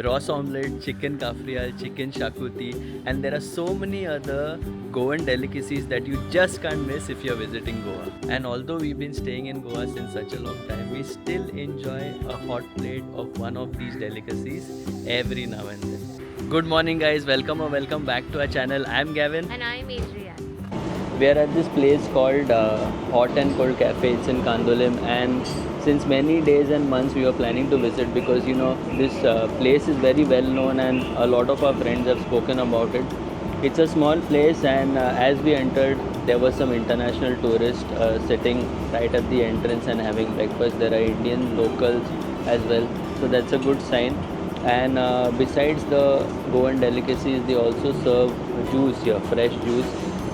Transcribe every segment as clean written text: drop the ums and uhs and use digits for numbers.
Ross omelette, chicken kafrial, chicken shakuti, and there are so many other Goan delicacies that you just can't miss if you're visiting Goa. And although we've been staying in Goa since such a long time, we still enjoy a hot plate of one of these delicacies every now and then. Good morning, guys. Welcome back to our channel. I'm Gavin. And I'm Adrian. We are at this place called Hot and Cold Cafe. It's in Kandolim, and since many days and months we were planning to visit because this place is very well known and a lot of our friends have spoken about it. It's a small place, and as we entered, there were some international tourists sitting right at the entrance and having breakfast. There are Indian locals as well, so that's a good sign. And besides the Goan delicacies, they also serve juice here, fresh juice.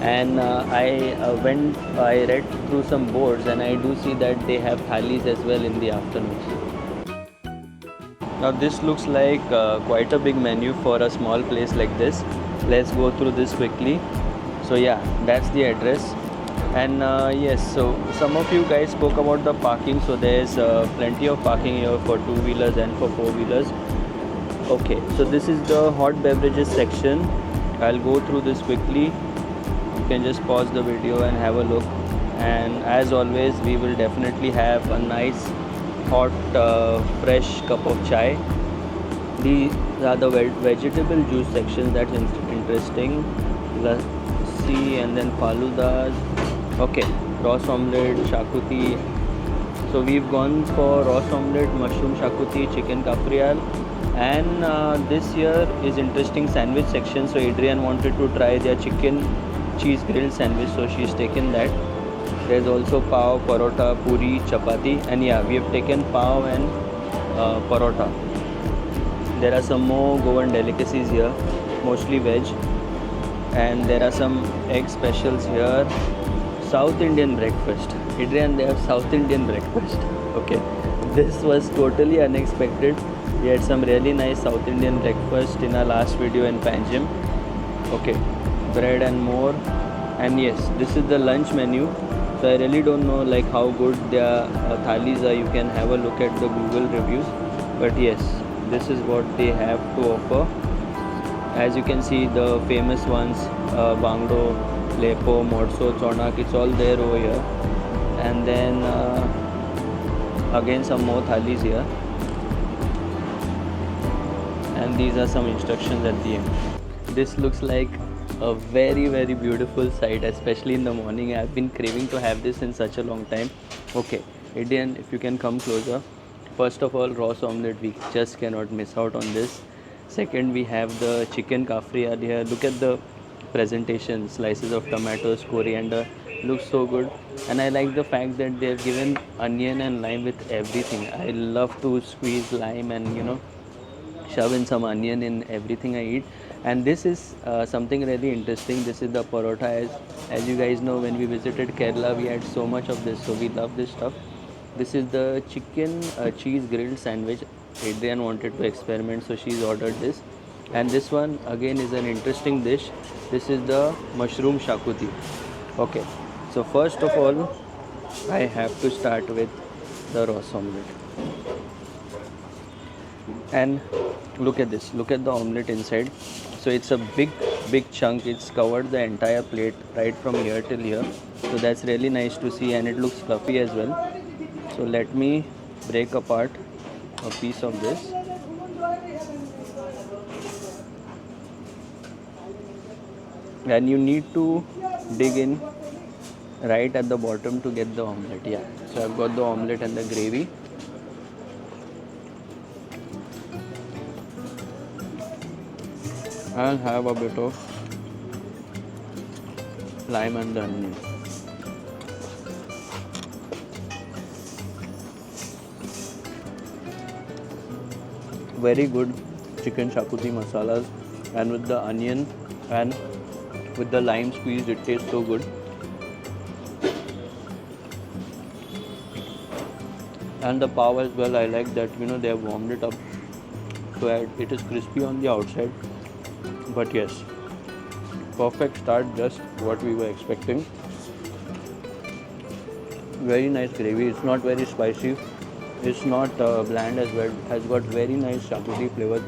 And I read through some boards, and I do see that they have thalis as well in the afternoons. Now this looks like quite a big menu for a small place like this. Let's go through this quickly. So yeah, that's the address. And yes, so some of you guys spoke about the parking. So there's plenty of parking here for two-wheelers and for four-wheelers. Okay, so this is the hot beverages section. I'll go through this quickly. You can just pause the video and have a look. And as always, we will definitely have a nice hot fresh cup of chai. These are the vegetable juice sections. That's interesting. Lassi and then faludas. Okay, Ross omelette, shakuti. So we've gone for Ross omelette, mushroom shakuti, chicken kafrial, and this here is interesting sandwich section. So Adrian wanted to try their chicken cheese grilled sandwich, so she's taken that. There's also pav, parota, puri, chapati, and yeah, we have taken pav and parota. There are some more Goan delicacies here, mostly veg, and there are some egg specials here. South Indian breakfast. Adrian, they have South Indian breakfast. Okay, this was totally unexpected. We had some really nice South Indian breakfast in our last video in Panjim. Okay, bread and more. And yes, this is the lunch menu. So I really don't know like how good their thalis are. You can have a look at the Google reviews. But yes, this is what they have to offer. As you can see, the famous ones, Bangdo, Lepo, Morso, Chonak, it's all there over here. And then again some more thalis here. And these are some instructions at the end. This looks like a very beautiful sight, especially in the morning. I've been craving to have this in such a long time. Okay, Adrian, if you can come closer. First of all, Ross omelette, we just cannot miss out on this. Second, we have the chicken kafrial here. Look at the presentation, slices of tomatoes, coriander, looks so good. And I like the fact that they've given onion and lime with everything. I love to squeeze lime and shove in some onion in everything I eat. And this is something really interesting. This is the parota. As you guys know, when we visited Kerala, we had so much of this, so we love this stuff. This is the chicken cheese grilled sandwich. Adrian wanted to experiment, so she's ordered this. And this one again is an interesting dish. This is the mushroom shakuti. Okay, so first of all, I have to start with the Ross omelette. And look at this, look at the omelette inside. So it's a big chunk. It's covered the entire plate right from here till here. So that's really nice to see, and it looks fluffy as well. So let me break apart a piece of this. And you need to dig in right at the bottom to get the omelette. Yeah, so I've got the omelette and the gravy. I'll have a bit of lime and the onion. Very good chicken shakuti masalas, and with the onion and with the lime squeezed, it tastes so good. And the pav as well, I like that they have warmed it up so it is crispy on the outside. But yes, perfect start, just what we were expecting. Very nice gravy. It's not very spicy. It's not bland as well. Has got very nice shakuti flavor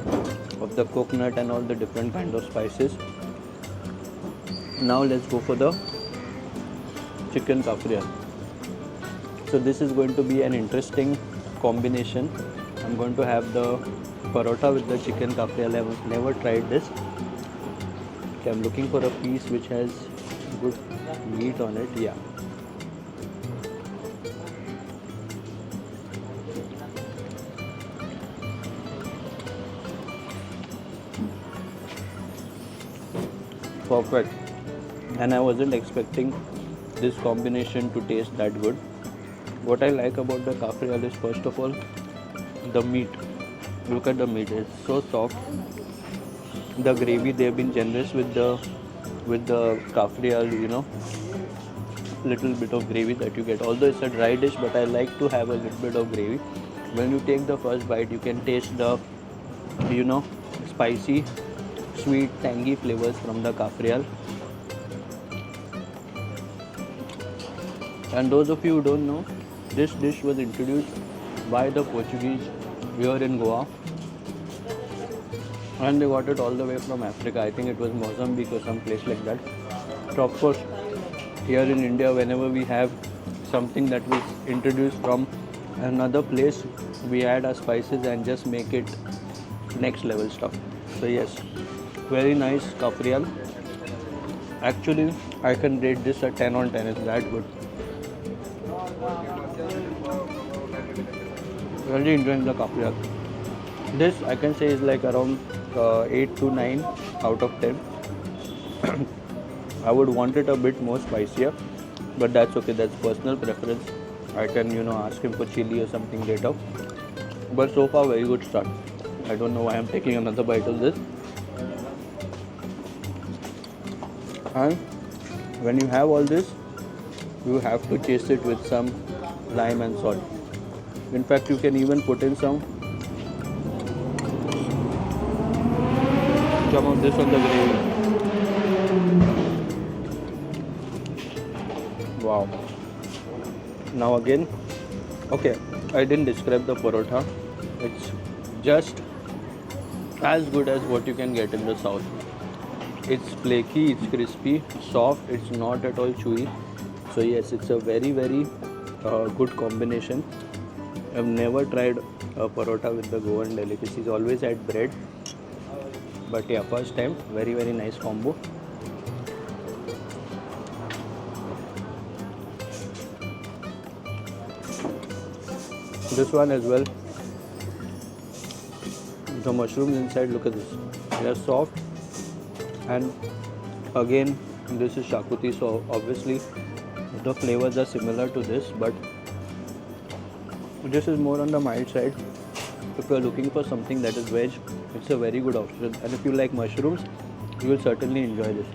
of the coconut and all the different kind of spices. Now let's go for the chicken kafriya. So this is going to be an interesting combination. I'm going to have the parota with the chicken kafriya. I've never tried this. Okay, I'm looking for a piece which has good meat on it. Yeah. Perfect. And I wasn't expecting this combination to taste that good. What I like about the kafrial is, first of all, the meat. Look at the meat, it's so soft. The gravy, they've been generous with the kafrial, little bit of gravy that you get. Although it's a dry dish, but I like to have a little bit of gravy. When you take the first bite, you can taste the spicy, sweet, tangy flavors from the kafrial. And those of you who don't know, this dish was introduced by the Portuguese here in Goa, and they got it all the way from Africa. I think it was Mozambique or some place like that. So of course, here in India, whenever we have something that was introduced from another place, we add our spices and just make it next level stuff. So yes, very nice kafrial. Actually, I can rate this a 10 on 10. It's that good. Really enjoying the kafrial. This I can say is like around 8 to 9 out of 10. I would want it a bit more spicier, but that's okay. That's personal preference. I can ask him for chili or something later. But so far, very good start. I don't know why I'm taking another bite of this. And when you have all this, you have to chase it with some lime and salt. In fact, you can even put in some of this on the gravy. Wow. Now again, okay, I didn't describe the parotha. It's just as good as what you can get in the south. It's flaky, it's crispy, soft, it's not at all chewy. So yes, it's a very good combination. I've never tried a parota with the Goan delicacies, always had bread. But yeah, first time, very nice combo. This one as well. The mushrooms inside, look at this. They are soft, and again, this is shakuti, so obviously the flavors are similar to this, but this is more on the mild side. If you are looking for something that is veg, it's a very good option. And if you like mushrooms, you will certainly enjoy this.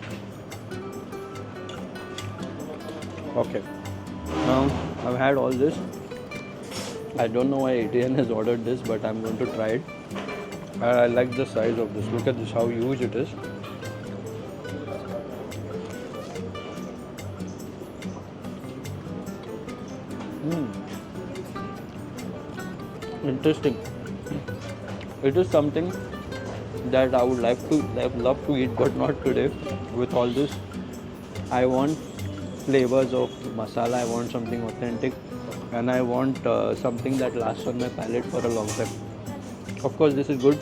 Okay, now I've had all this. I don't know why ATN has ordered this, but I'm going to try it. I like the size of this. Look at this, how huge it is. Interesting. It is something that I would love to eat, but not today. With all this, I want flavors of masala. I want something authentic, and I want something that lasts on my palate for a long time. Of course, this is good.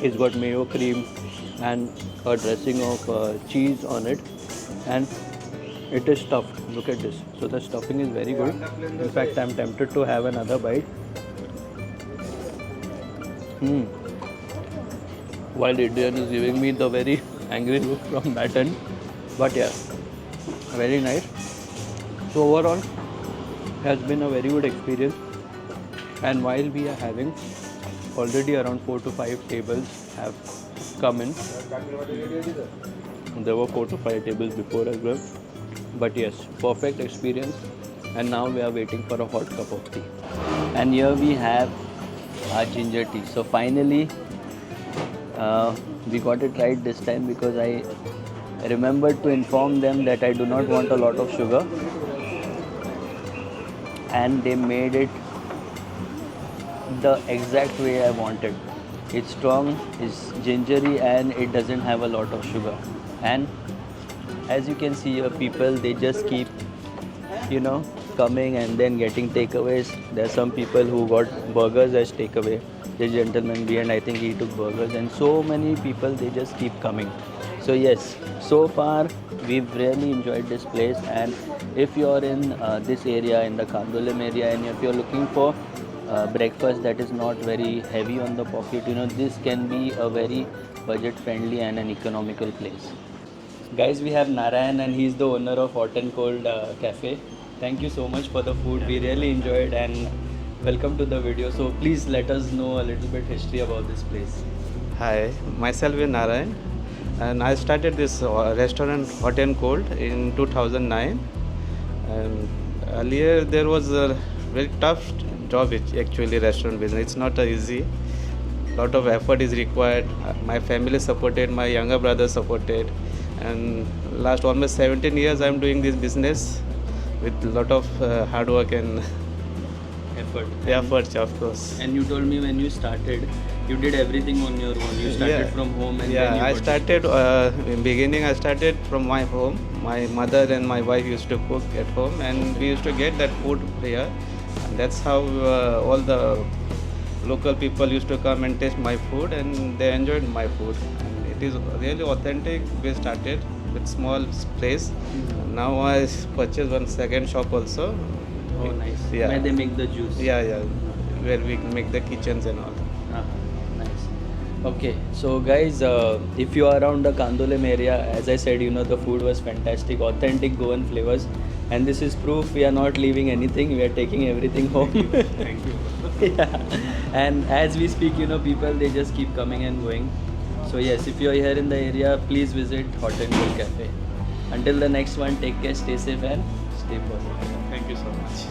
It's got mayo cream and a dressing of cheese on it, and it is stuffed. Look at this. So the stuffing is very good. In fact, I'm tempted to have another bite. While Indian is giving me the very angry look from that end. But yeah, very nice. So overall, has been a very good experience. And while we are having, already around 4 to 5 tables have come in. There were 4 to 5 tables before as well. But yes, perfect experience. And now we are waiting for a hot cup of tea. And here we have our ginger tea. So finally, we got it right this time, because I remembered to inform them that I do not want a lot of sugar. and they made it the exact way I wanted. It's strong, it's gingery, and it doesn't have a lot of sugar. And as you can see here, people they just keep, you know, coming and then getting takeaways. There are some people who got burgers as takeaway. The gentleman behind, I think he took burgers, and so many people they just keep coming. So yes, so far we've really enjoyed this place. And if you're in this area, in the Kandolim area, and if you're looking for breakfast that is not very heavy on the pocket, this can be a very budget friendly and an economical place. Guys, we have Narayan and he's the owner of Hot and Cold Cafe. Thank you so much for the food. We really enjoyed, and welcome to the video. So please let us know a little bit history about this place. Hi, myself is Narayan, and I started this restaurant Hot and Cold in 2009. And earlier there was a very tough job, actually restaurant business. It's not easy. Lot of effort is required. My family supported, my younger brother supported, and last almost 17 years I'm doing this business with a lot of hard work and Effort. efforts, of course. And you told me when you started, you did everything on your own. You started Yeah. from home and Yeah, then you I got started in beginning. I started from my home. My mother and my wife used to cook at home, and we used to get that food here. And that's how all the local people used to come and taste my food, and they enjoyed my food. And it is really authentic. We started with small place. Now I purchased one second shop also. Oh, nice. Yeah. Where they make the juice. Yeah, where we make the kitchens and all. Uh-huh. Nice. Okay, so guys, if you are around the Kandolim area, as I said, the food was fantastic, authentic Goan flavors, and this is proof we are not leaving anything. We are taking everything home. Thank you. Yeah. And as we speak, people they just keep coming and going. So yes, if you are here in the area, please visit Hot and Cold Cafe. Until the next one, take care, stay safe, and stay positive. Thank you so much.